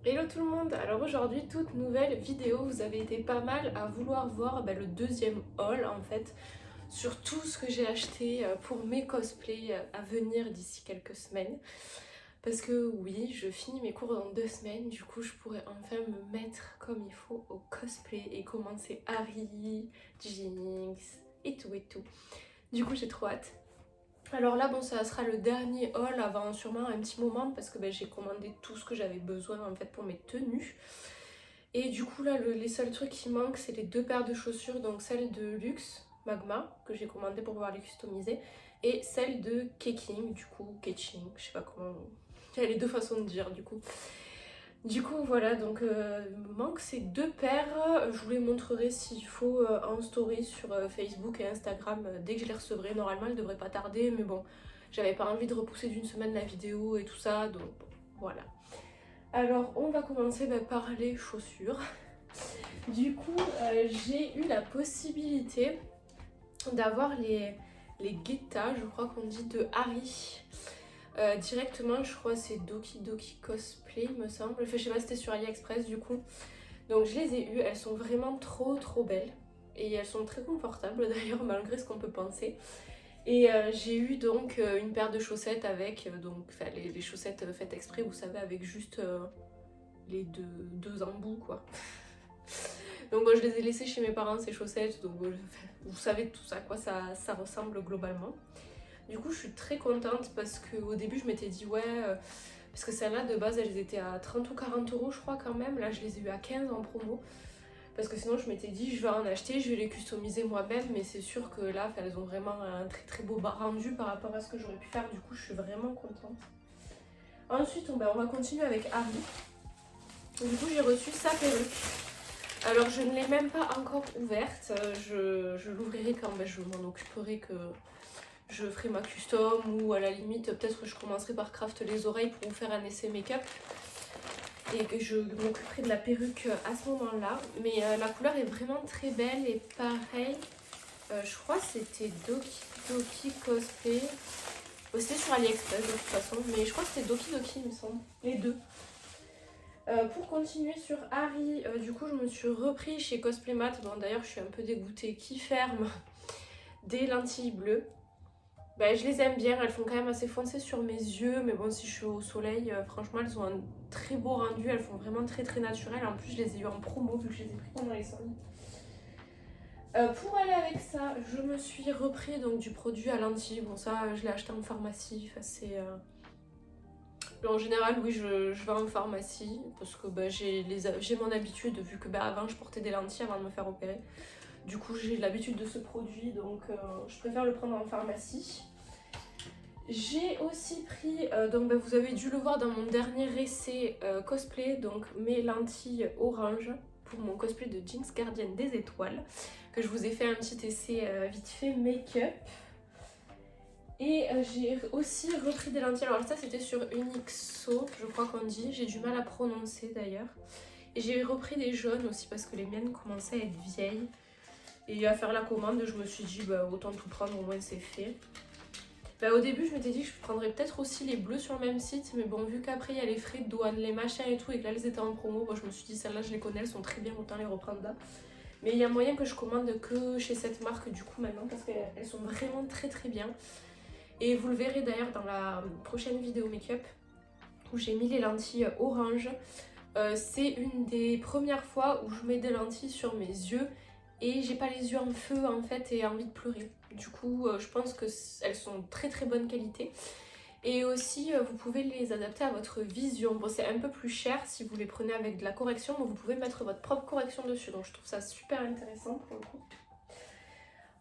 Hello tout le monde. Alors aujourd'hui, toute nouvelle vidéo. Vous avez été pas mal à vouloir voir le deuxième haul en fait sur tout ce que j'ai acheté pour mes cosplays à venir d'ici quelques semaines. Parce que oui, je finis mes cours dans 2 semaines, du coup je pourrais enfin me mettre comme il faut au cosplay et commencer Harry, Jinx et tout et tout. Du coup j'ai trop hâte. Alors là, bon, ça sera le dernier haul avant sûrement un petit moment parce que j'ai commandé tout ce que j'avais besoin en fait pour mes tenues. Et du coup là, les seuls trucs qui manquent, c'est les 2 paires de chaussures, donc celle de Luxe Magma que j'ai commandé pour pouvoir les customiser et celle de Keking, du coup, Ketching, je sais pas comment... Il y a les deux façons de dire du coup. Du coup voilà, donc il me manque ces 2 paires. Je vous les montrerai s'il faut en story sur Facebook et Instagram dès que je les recevrai. Normalement elles devraient pas tarder, mais bon, j'avais pas envie de repousser d'une semaine la vidéo et tout ça, donc bon, voilà. Alors on va commencer par les chaussures. Du coup j'ai eu la possibilité d'avoir les Guetta, je crois qu'on dit, de Harry. Directement, je crois c'est Doki Doki Cosplay, il me semble. Enfin, je sais pas, c'était sur AliExpress du coup. Donc je les ai eues, elles sont vraiment trop belles. Et elles sont très confortables d'ailleurs, malgré ce qu'on peut penser. Et j'ai eu donc une paire de chaussettes avec, les chaussettes faites exprès, vous savez, avec juste les deux embouts quoi. Donc je les ai laissées chez mes parents ces chaussettes, donc vous savez tout ça, quoi ça ressemble globalement. Du coup je suis très contente parce qu'au début je m'étais dit ouais, parce que celles-là de base elles étaient à 30 ou 40 euros je crois quand même, là je les ai eu à 15 en promo. Parce que sinon je m'étais dit je vais en acheter, je vais les customiser moi-même, mais c'est sûr que là elles ont vraiment un très beau rendu par rapport à ce que j'aurais pu faire, du coup je suis vraiment contente. Ensuite on va continuer avec Harry. Du coup j'ai reçu sa perruque. Alors je ne l'ai même pas encore ouverte, je l'ouvrirai quand je m'en occuperai, que je ferai ma custom, ou à la limite peut-être que je commencerai par craft les oreilles pour vous faire un essai make-up. Et que je m'occuperai de la perruque à ce moment-là. Mais la couleur est vraiment très belle et pareil, je crois que c'était Doki Doki Cosplay. C'était sur AliExpress de toute façon, mais je crois que c'était Doki Doki il me semble, les deux. Pour continuer sur Harry, du coup je me suis repris chez Cosplaymat. Bon d'ailleurs je suis un peu dégoûtée, qui ferme des lentilles bleues. Je les aime bien, elles font quand même assez foncées sur mes yeux, mais bon si je suis au soleil, franchement elles ont un très beau rendu, elles font vraiment très naturelles. En plus je les ai eu en promo vu que je les ai pris pendant les soldes. Pour aller avec ça, je me suis repris donc du produit à lentilles. Bon ça je l'ai acheté en pharmacie, enfin, c'est... En général oui je vais en pharmacie parce que j'ai mon habitude, vu que avant je portais des lentilles avant de me faire opérer. Du coup j'ai l'habitude de ce produit, donc je préfère le prendre en pharmacie. J'ai aussi pris, vous avez dû le voir dans mon dernier essai cosplay, donc mes lentilles orange pour mon cosplay de Jinx Gardienne des Étoiles, que je vous ai fait un petit essai vite fait make-up. Et j'ai aussi repris des lentilles, alors ça c'était sur Unixo, je crois qu'on dit, j'ai du mal à prononcer d'ailleurs. Et j'ai repris des jaunes aussi parce que les miennes commençaient à être vieilles. Et à faire la commande, je me suis dit autant tout prendre, au moins c'est fait. Au début je m'étais dit que je prendrais peut-être aussi les bleus sur le même site, mais bon vu qu'après il y a les frais de douane, les machins et tout, et que là elles étaient en promo, je me suis dit celles-là je les connais, elles sont très bien, autant les reprendre là. Mais il y a moyen que je commande que chez cette marque du coup maintenant, parce qu'elles sont vraiment très bien. Et vous le verrez d'ailleurs dans la prochaine vidéo make-up où j'ai mis les lentilles orange. C'est une des premières fois où je mets des lentilles sur mes yeux et j'ai pas les yeux en feu en fait et envie de pleurer. Du coup je pense qu'elles sont très bonne qualité. Et aussi vous pouvez les adapter à votre vision. Bon c'est un peu plus cher si vous les prenez avec de la correction, mais vous pouvez mettre votre propre correction dessus. Donc je trouve ça super intéressant pour le coup.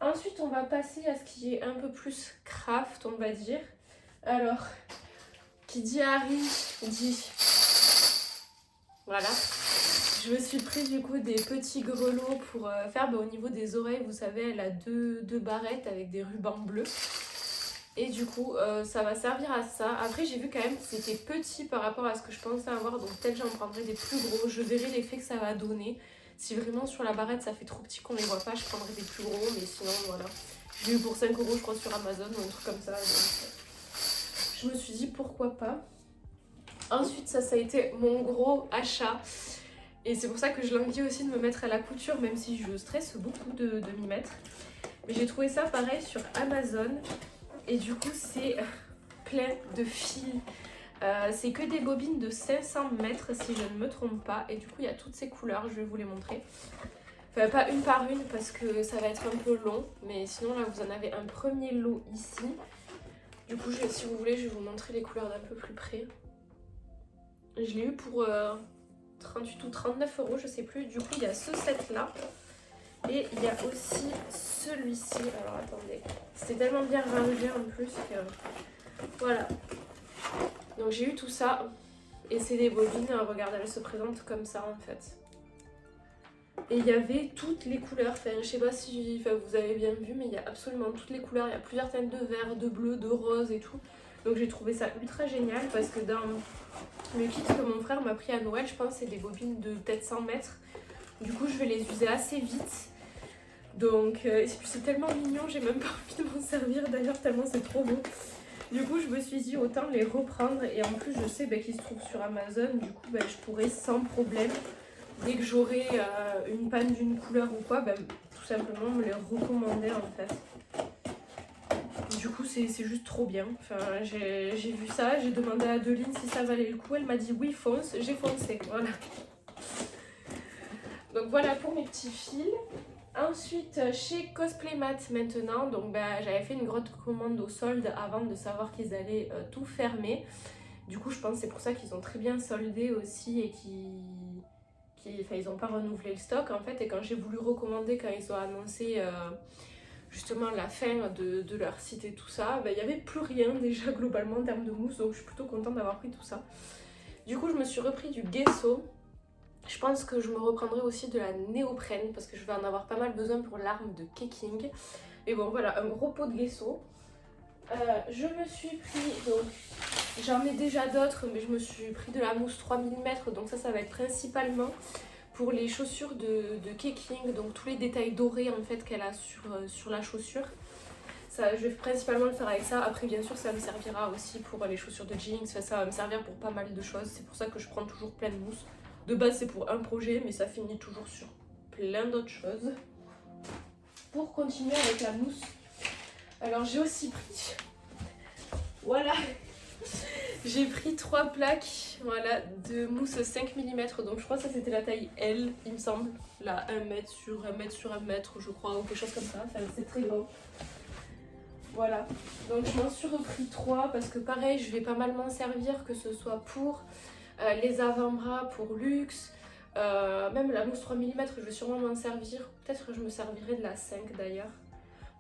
Ensuite on va passer à ce qui est un peu plus craft on va dire. Alors, qui dit Harry dit... Voilà. Je me suis pris du coup des petits grelots pour faire au niveau des oreilles. Vous savez, elle a deux barrettes avec des rubans bleus. Et du coup, ça va servir à ça. Après, j'ai vu quand même que c'était petit par rapport à ce que je pensais avoir. Donc peut-être j'en prendrai des plus gros. Je verrai l'effet que ça va donner. Si vraiment sur la barrette ça fait trop petit qu'on les voit pas, je prendrai des plus gros. Mais sinon, voilà. J'ai eu pour 5 euros je crois sur Amazon ou un truc comme ça. Donc, je me suis dit pourquoi pas. Ensuite, ça a été mon gros achat. Et c'est pour ça que je languis aussi de me mettre à la couture, même si je stresse beaucoup de m'y mettre. Mais j'ai trouvé ça pareil sur Amazon. Et du coup, c'est plein de fils. C'est que des bobines de 500 mètres, si je ne me trompe pas. Et du coup, il y a toutes ces couleurs, je vais vous les montrer. Enfin, pas une par une parce que ça va être un peu long. Mais sinon, là, vous en avez un premier lot ici. Du coup, si vous voulez, je vais vous montrer les couleurs d'un peu plus près. Je l'ai eu pour 38 ou 39 euros, je sais plus. Du coup, il y a ce set-là. Et il y a aussi celui-ci. Alors, attendez. C'était tellement bien rangé en plus que... Voilà. Donc, j'ai eu tout ça. Et c'est des bobines. Regardez, elles se présentent comme ça, en fait. Et il y avait toutes les couleurs. Enfin, je sais pas si vous avez bien vu, mais il y a absolument toutes les couleurs. Il y a plusieurs teintes de vert, de bleu, de rose et tout. Donc, j'ai trouvé ça ultra génial parce que dans... le kit que mon frère m'a pris à Noël, je pense, c'est des bobines de peut-être 100 mètres. Du coup, je vais les user assez vite. Donc, c'est tellement mignon, j'ai même pas envie de m'en servir d'ailleurs, tellement c'est trop beau. Du coup, je me suis dit autant les reprendre. Et en plus, je sais qu'ils se trouvent sur Amazon. Du coup, je pourrais sans problème, dès que j'aurai une panne d'une couleur ou quoi, tout simplement me les recommander en fait. Du coup, c'est juste trop bien. Enfin, j'ai vu ça, j'ai demandé à Adeline si ça valait le coup. Elle m'a dit oui, fonce. J'ai foncé. Voilà. Donc voilà pour mes petits fils. Ensuite, chez Cosplaymat maintenant, donc j'avais fait une grosse commande au solde avant de savoir qu'ils allaient tout fermer. Du coup, je pense que c'est pour ça qu'ils ont très bien soldé aussi et ils n'ont pas renouvelé le stock en fait. Et quand j'ai voulu recommander, quand ils ont annoncé justement la fin de leur site et tout ça, il n'y avait plus rien déjà globalement en termes de mousse. Donc je suis plutôt contente d'avoir pris tout ça. Du coup, je me suis repris du gesso. Je pense que je me reprendrai aussi de la néoprène parce que je vais en avoir pas mal besoin pour l'arme de Keking. Mais bon, voilà, un gros pot de gesso. Je me suis pris, donc j'en ai déjà d'autres, mais je me suis pris de la mousse 3 mm. Donc ça va être principalement pour les chaussures de Keking. Donc tous les détails dorés en fait qu'elle a sur la chaussure. Ça, je vais principalement le faire avec ça. Après, bien sûr, ça me servira aussi pour les chaussures de jeans. Enfin, ça va me servir pour pas mal de choses. C'est pour ça que je prends toujours plein de mousse. De base, c'est pour un projet, mais ça finit toujours sur plein d'autres choses. Pour continuer avec la mousse, alors j'ai aussi pris... Voilà. J'ai pris 3 plaques de mousse 5 mm. Donc je crois que ça c'était la taille L, il me semble. Là, 1 mètre sur 1 mètre sur 1 mètre, je crois, ou quelque chose comme ça. Enfin, c'est très grand. Voilà, donc je m'en suis repris 3 parce que pareil, je vais pas mal m'en servir, que ce soit pour les avant-bras, pour luxe, même la mousse 3 mm, je vais sûrement m'en servir. Peut-être que je me servirai de la 5 d'ailleurs,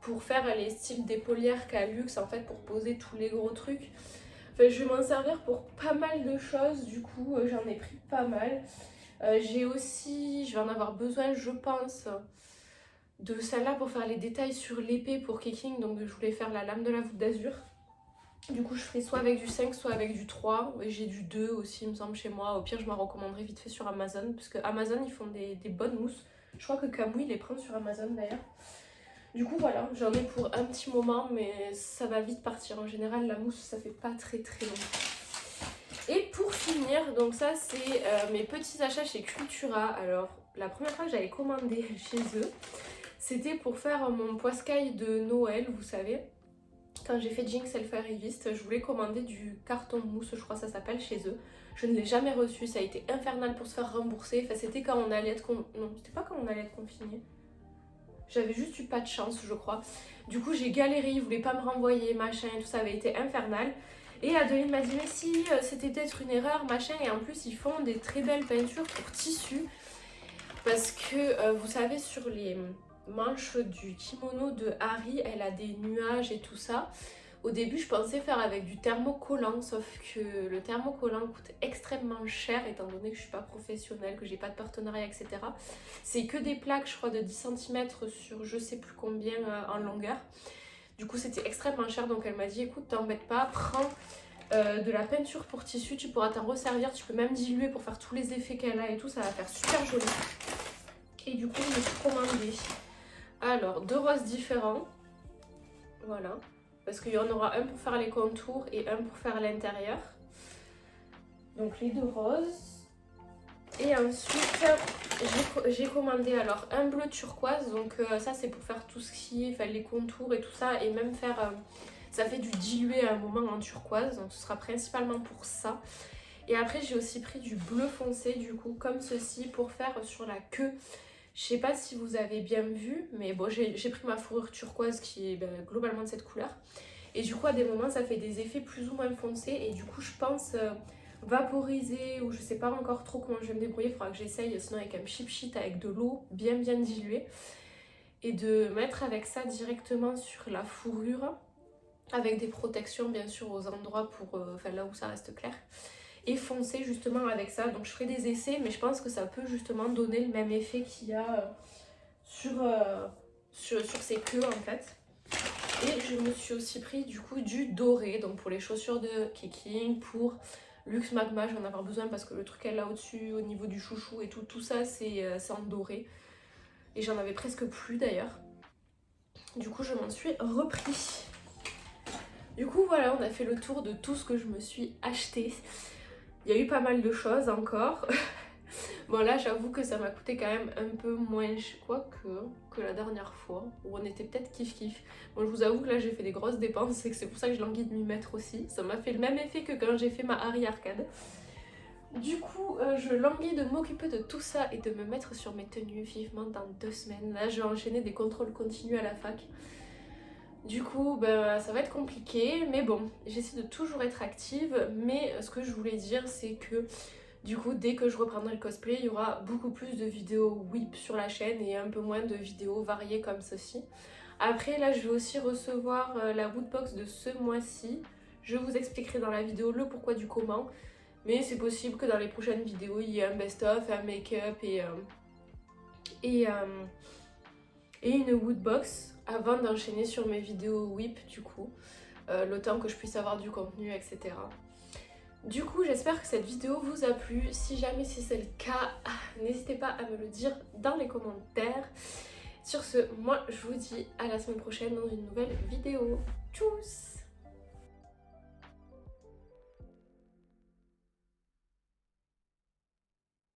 pour faire les styles d'épaulières qu'a luxe en fait, pour poser tous les gros trucs. Enfin, je vais m'en servir pour pas mal de choses, du coup j'en ai pris pas mal. J'ai aussi, je vais en avoir besoin je pense, de celle-là pour faire les détails sur l'épée pour Keking. Donc je voulais faire la lame de la voûte d'azur. Du coup je ferai soit avec du 5 soit avec du 3. Et j'ai du 2 aussi il me semble chez moi. Au pire je m'en recommanderai vite fait sur Amazon. Parce que Amazon ils font des bonnes mousses. Je crois que Kamui les prend sur Amazon d'ailleurs. Du coup voilà, j'en ai pour un petit moment mais ça va vite partir. En général la mousse ça fait pas très long. Et pour finir, donc ça c'est mes petits achats chez Cultura. Alors la première fois que j'avais commandé chez eux, c'était pour faire mon poiscaille de Noël, vous savez. Quand j'ai fait Jinx Elfa Riviste, je voulais commander du carton mousse, je crois que ça s'appelle chez eux. Je ne l'ai jamais reçu, ça a été infernal pour se faire rembourser. Enfin, c'était quand on allait être... Non, c'était pas quand on allait être confiné. J'avais juste eu pas de chance, je crois. Du coup, j'ai galéré, ils voulaient pas me renvoyer, machin, et tout ça avait été infernal. Et Adeline m'a dit, mais si, c'était peut-être une erreur, machin. Et en plus, ils font des très belles peintures pour tissu. Parce que, vous savez, sur les manches du kimono de Harry, elle a des nuages et tout ça. Au début, je pensais faire avec du thermocollant, sauf que le thermocollant coûte extrêmement cher, étant donné que je suis pas professionnelle, que j'ai pas de partenariat, etc. C'est que des plaques, je crois, de 10 cm sur je sais plus combien en longueur. Du coup, c'était extrêmement cher, donc elle m'a dit, écoute, t'embête pas, prends de la peinture pour tissu, tu pourras t'en resservir, tu peux même diluer pour faire tous les effets qu'elle a et tout, ça va faire super joli. Et du coup, je me suis commandé alors 2 roses différents, voilà, parce qu'il y en aura un pour faire les contours et un pour faire l'intérieur. Donc les deux roses. Et ensuite j'ai commandé alors un bleu turquoise, donc ça c'est pour faire tout ce qui est les contours et tout ça, et même faire ça fait du dilué à un moment en turquoise, donc ce sera principalement pour ça. Et après j'ai aussi pris du bleu foncé du coup comme ceci pour faire sur la queue. Je sais pas si vous avez bien vu, mais bon j'ai pris ma fourrure turquoise qui est globalement de cette couleur. Et du coup à des moments ça fait des effets plus ou moins foncés, et du coup je pense vaporiser, ou je sais pas encore trop comment je vais me débrouiller, il faudra que j'essaye sinon avec un chip sheet avec de l'eau bien diluée, et de mettre avec ça directement sur la fourrure avec des protections bien sûr aux endroits pour là où ça reste clair, et foncer justement avec ça. Donc je ferai des essais, mais je pense que ça peut justement donner le même effet qu'il y a sur ces queues en fait. Et je me suis aussi pris du coup du doré, donc pour les chaussures de Keking, pour Luxe Magma, je vais en avoir besoin parce que le truc elle là au-dessus, au niveau du chouchou et tout ça c'est en doré. Et j'en avais presque plus d'ailleurs. Du coup je m'en suis repris. Du coup voilà, on a fait le tour de tout ce que je me suis acheté. Il y a eu pas mal de choses encore. Bon là j'avoue que ça m'a coûté quand même un peu moins quoi que la dernière fois, où on était peut-être kiff. Bon je vous avoue que là j'ai fait des grosses dépenses, et que c'est pour ça que je languis de m'y mettre aussi. Ça m'a fait le même effet que quand j'ai fait ma Harry Arcade. Du coup je languis de m'occuper de tout ça et de me mettre sur mes tenues vivement dans 2 semaines. Là je vais enchaîner des contrôles continus à la fac. Du coup ça va être compliqué, mais bon j'essaie de toujours être active. Mais ce que je voulais dire c'est que du coup, dès que je reprendrai le cosplay, il y aura beaucoup plus de vidéos whip sur la chaîne et un peu moins de vidéos variées comme ceci. Après, là, je vais aussi recevoir la woodbox de ce mois-ci. Je vous expliquerai dans la vidéo le pourquoi du comment. Mais c'est possible que dans les prochaines vidéos, il y ait un best-of, un make-up et une woodbox avant d'enchaîner sur mes vidéos whip du coup. Le temps que je puisse avoir du contenu, etc. Du coup j'espère que cette vidéo vous a plu. Si jamais c'est le cas, n'hésitez pas à me le dire dans les commentaires. Sur ce, moi je vous dis à la semaine prochaine dans une nouvelle vidéo. Tchuss!